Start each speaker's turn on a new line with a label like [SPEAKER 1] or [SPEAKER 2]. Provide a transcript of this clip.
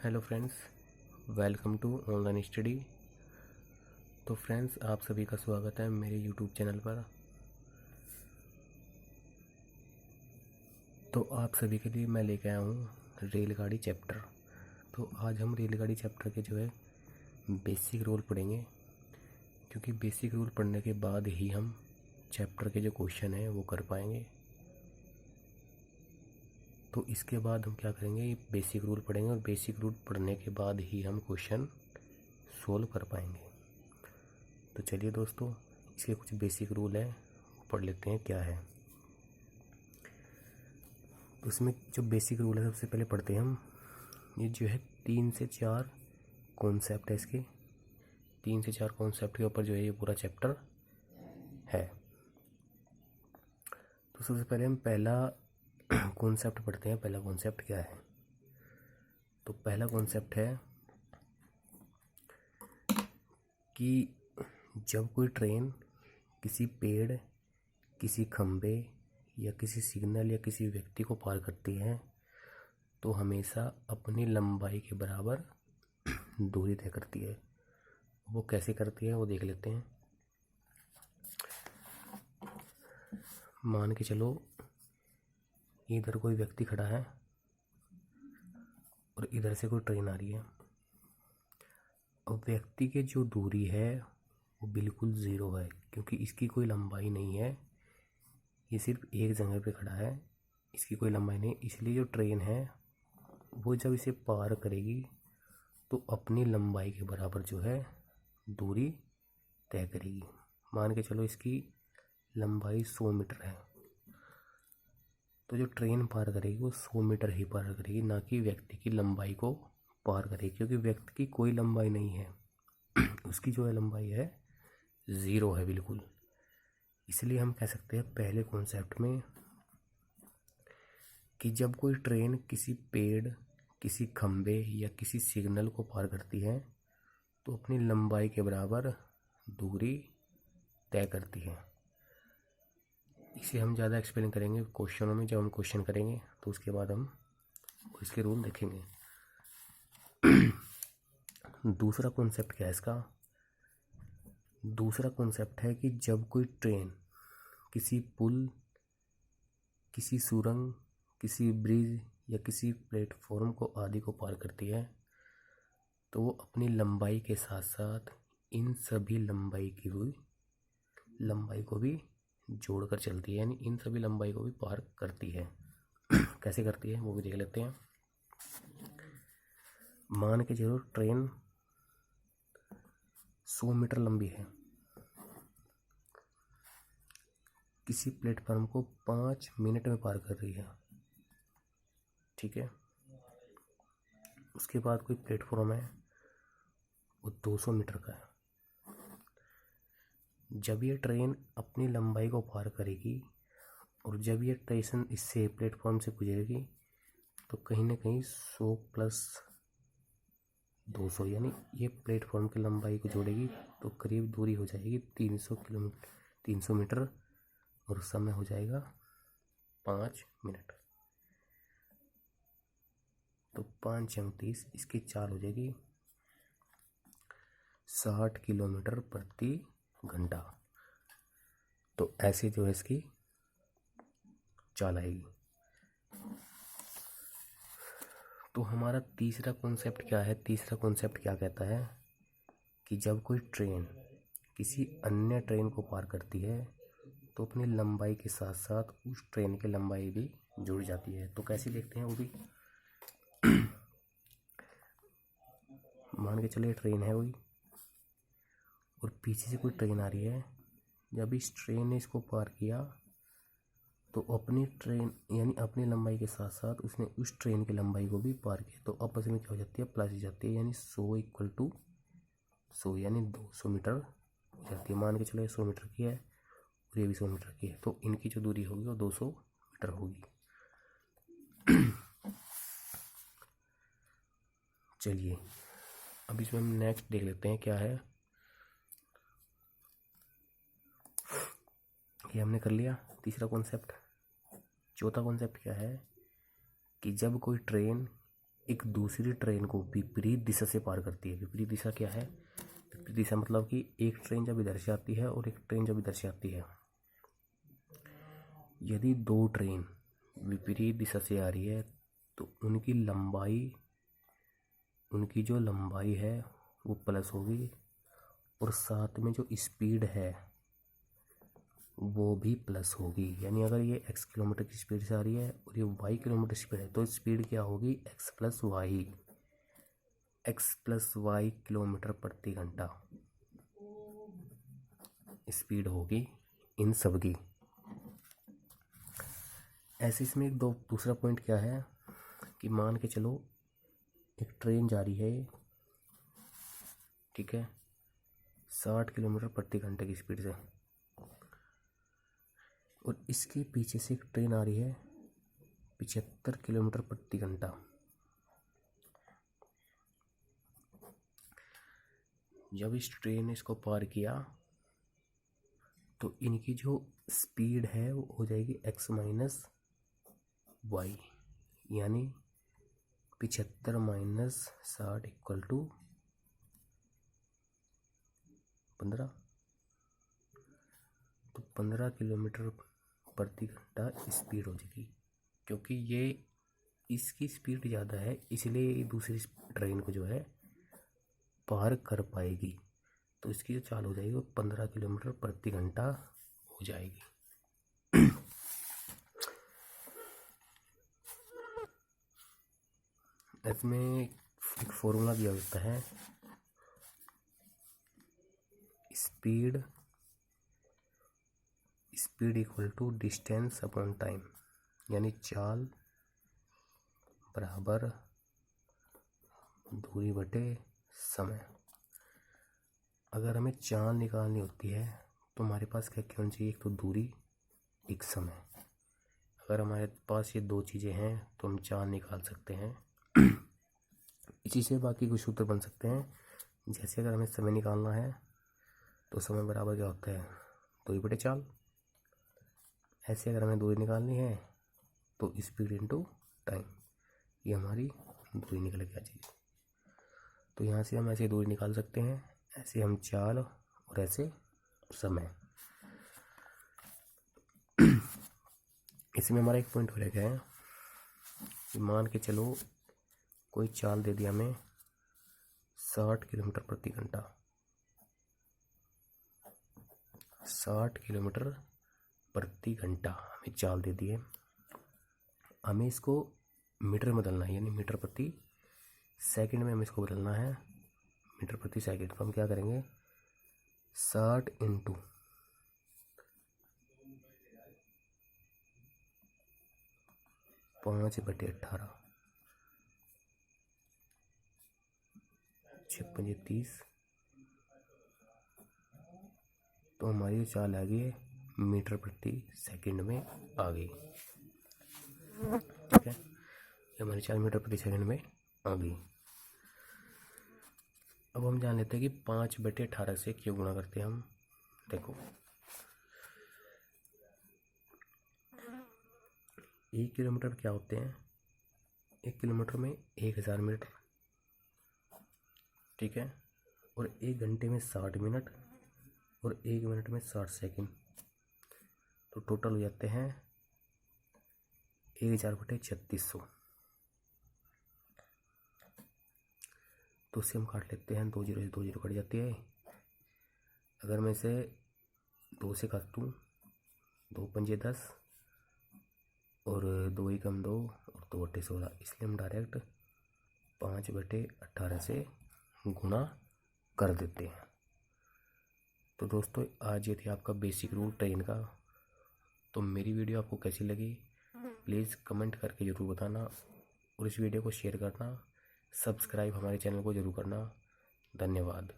[SPEAKER 1] Hello friends, welcome to online study. तो friends, आप सभी का स्वागत है मेरे यूट्यूब चैनल पर। तो आप सभी के लिए मैं लेके आया हूँ रेलगाड़ी चैप्टर। तो आज हम रेलगाड़ी चैप्टर के बेसिक रूल पढ़ेंगे, क्योंकि बेसिक रूल पढ़ने के बाद ही हम चैप्टर के जो क्वेश्चन हैं वो कर पाएंगे। तो इसके बाद हम क्या करेंगे, ये बेसिक रूल पढ़ेंगे और बेसिक रूल पढ़ने के बाद ही हम क्वेश्चन सोल्व कर पाएंगे। तो चलिए दोस्तों, इसके कुछ बेसिक रूल हैं वो पढ़ लेते हैं क्या है। तो इसमें जो बेसिक रूल है सबसे पहले पढ़ते हैं हम। ये जो है 3 से 4 कॉन्सेप्ट है, इसके 3 से 4 कॉन्सेप्ट के ऊपर जो है ये पूरा चैप्टर है। तो सबसे पहले हम पहला कॉन्सेप्ट पढ़ते हैं। पहला कॉन्सेप्ट क्या है? तो पहला कॉन्सेप्ट है कि जब कोई ट्रेन किसी पेड़, किसी खंबे या किसी सिग्नल या किसी व्यक्ति को पार करती है तो हमेशा अपनी लंबाई के बराबर दूरी तय करती है। वो कैसे करती है वो देख लेते हैं। मान के चलो इधर कोई व्यक्ति खड़ा है और इधर से कोई ट्रेन आ रही है। अब व्यक्ति की जो दूरी है वो बिल्कुल ज़ीरो है, क्योंकि इसकी कोई लंबाई नहीं है। ये सिर्फ एक जगह पे खड़ा है, इसकी कोई लंबाई नहीं। इसलिए जो ट्रेन है वो जब इसे पार करेगी तो अपनी लंबाई के बराबर जो है दूरी तय करेगी। मान के चलो इसकी लंबाई 100 मीटर है, तो जो ट्रेन पार करेगी वो 100 मीटर ही पार करेगी, ना कि व्यक्ति की लंबाई को पार करेगी, क्योंकि व्यक्ति की कोई लंबाई नहीं है। उसकी जो है लंबाई है ज़ीरो है बिल्कुल। इसलिए हम कह सकते हैं पहले कॉन्सेप्ट में कि जब कोई ट्रेन किसी पेड़, किसी खंबे या किसी सिग्नल को पार करती है तो अपनी लंबाई के बराबर दूरी तय करती है। इसे हम ज़्यादा एक्सप्लेन करेंगे क्वेश्चनों में, जब हम क्वेश्चन करेंगे तो उसके बाद हम इसके रूल देखेंगे। दूसरा कॉन्सेप्ट क्या है इसका? दूसरा कॉन्सेप्ट है कि जब कोई ट्रेन किसी पुल, किसी सुरंग, किसी ब्रिज या किसी प्लेटफॉर्म को आदि को पार करती है तो वो अपनी लंबाई के साथ साथ इन सभी लंबाई को भी जोड़कर चलती है, यानी इन सभी लंबाई को भी पार करती है। कैसे करती है वो भी देख लेते हैं। मान के चलो ट्रेन 100 मीटर लंबी है, किसी प्लेटफॉर्म को 5 मिनट में पार कर रही है, ठीक है। उसके बाद कोई प्लेटफॉर्म है वो 200 मीटर का है। जब ये ट्रेन अपनी लंबाई को पार करेगी और जब ये स्टेशन इससे प्लेटफॉर्म से गुजरेगी तो कहीं ना कहीं 100 प्लस 200 यानी ये प्लेटफॉर्म की लंबाई को जोड़ेगी तो करीब दूरी हो जाएगी 300 मीटर और समय हो जाएगा 5 मिनट। तो 5 × 30, इसकी चाल हो जाएगी 60 किलोमीटर प्रति घंटा। तो ऐसे जो है इसकी चाल आएगी। तो हमारा तीसरा कॉन्सेप्ट क्या है? तीसरा कॉन्सेप्ट क्या कहता है कि जब कोई ट्रेन किसी अन्य ट्रेन को पार करती है तो अपनी लंबाई के साथ साथ उस ट्रेन की लंबाई भी जुड़ जाती है। तो कैसे देखते हैं वो भी। मान के चलिए ट्रेन है कोई और पीछे से कोई ट्रेन आ रही है। जब इस ट्रेन ने इसको पार किया तो अपनी ट्रेन यानी अपनी लंबाई के साथ साथ उसने उस ट्रेन की लंबाई को भी पार किया, तो आपस में क्या हो जाती है, प्लस हो जाती है, यानी 100 = 100 यानी 200 मीटर हो जाती है। मान के चलो 100 मीटर की है और ये भी 100 मीटर की है, तो इनकी जो दूरी होगी वो 200 मीटर होगी। चलिए अब इसमें हम नेक्स्ट देख लेते हैं क्या है। ये हमने कर लिया तीसरा कॉन्सेप्ट। चौथा कॉन्सेप्ट क्या है कि जब कोई ट्रेन एक दूसरी ट्रेन को विपरीत दिशा से पार करती है। विपरीत दिशा क्या है? विपरीत दिशा मतलब कि एक ट्रेन जब इधर से आती है और एक ट्रेन जब इधर से आती है, यदि दो ट्रेन विपरीत दिशा से आ रही है तो उनकी जो लंबाई है वो प्लस होगी, और साथ में जो स्पीड है वो भी प्लस होगी। यानी अगर ये x किलोमीटर की स्पीड से आ रही है और ये y किलोमीटर स्पीड है तो स्पीड क्या होगी? x प्लस वाई किलोमीटर प्रति घंटा स्पीड होगी इन सब की। ऐसे इसमें एक दूसरा पॉइंट क्या है कि मान के चलो एक ट्रेन जा रही है, ठीक है, 60 किलोमीटर प्रति घंटे की स्पीड से, और इसके पीछे से एक ट्रेन आ रही है 75 किलोमीटर प्रति घंटा। जब इस ट्रेन ने इसको पार किया तो इनकी जो स्पीड है वो हो जाएगी x माइनस वाई, यानी 75 माइनस 60 इक्वल टू 15। तो 15 किलोमीटर प्रति घंटा स्पीड हो जाएगी। क्योंकि ये इसकी स्पीड ज़्यादा है इसलिए दूसरी ट्रेन को जो है पार कर पाएगी, तो इसकी जो चाल हो जाएगी वो 15 किलोमीटर प्रति घंटा हो जाएगी। इसमें एक फॉर्मूला दिया होता है, speed equal to distance upon time, यानी चाल बराबर दूरी बटे समय। अगर हमें चाल निकालनी होती है तो हमारे पास क्या क्या होना चाहिए? एक तो दूरी, एक समय। अगर हमारे पास ये दो चीज़ें हैं तो हम चाल निकाल सकते हैं। इसी से बाकी कुछ सूत्र बन सकते हैं। जैसे अगर हमें समय निकालना है तो समय बराबर क्या होता है? दूरी बटे चाल। ऐसे अगर हमें दूरी निकालनी है तो स्पीड इनटू टाइम, ये हमारी दूरी निकल के आ जाएगी। तो यहाँ से हम ऐसे दूरी निकाल सकते हैं, ऐसे हम चाल और ऐसे समय। इसमें हमारा एक पॉइंट हो रह गया है कि मान के चलो कोई चाल दे दिया हमें 60 किलोमीटर प्रति घंटा, 60 किलोमीटर प्रति घंटा हमें चाल दे दी है। हमें इसको मीटर में बदलना है, यानी मीटर प्रति सेकंड में हमें इसको बदलना है मीटर प्रति सेकंड। तो हम क्या करेंगे? 60 इंटू 5/18, 6×5=30। तो हमारी चाल आ गई मीटर प्रति सेकंड में आ गई। ठीक है, हमारी चाल मीटर प्रति सेकंड में आ गई। अब हम जान लेते हैं कि 5/18 से क्यों गुणा करते हैं हम। देखो 1 किलोमीटर क्या होते हैं? 1 किलोमीटर में 1000 मीटर, ठीक है, और 1 घंटे में 60 मिनट और 1 मिनट में 60 सेकंड। तो टोटल हो जाते हैं 1000/3600। तो उससे हम काट लेते हैं, 2 जीरो से 2 जीरो कट जाती है। अगर मैं इसे 2 से काटूँ, 2×5=10 और 2×1=2 और 2/16, इसलिए हम डायरेक्ट 5/18 से गुणा कर देते हैं। तो दोस्तों आज ये थी आपका बेसिक रूल ट्रेन का। तो मेरी वीडियो आपको कैसी लगी प्लीज़ कमेंट करके ज़रूर बताना, और इस वीडियो को शेयर करना, सब्सक्राइब हमारे चैनल को ज़रूर करना। धन्यवाद।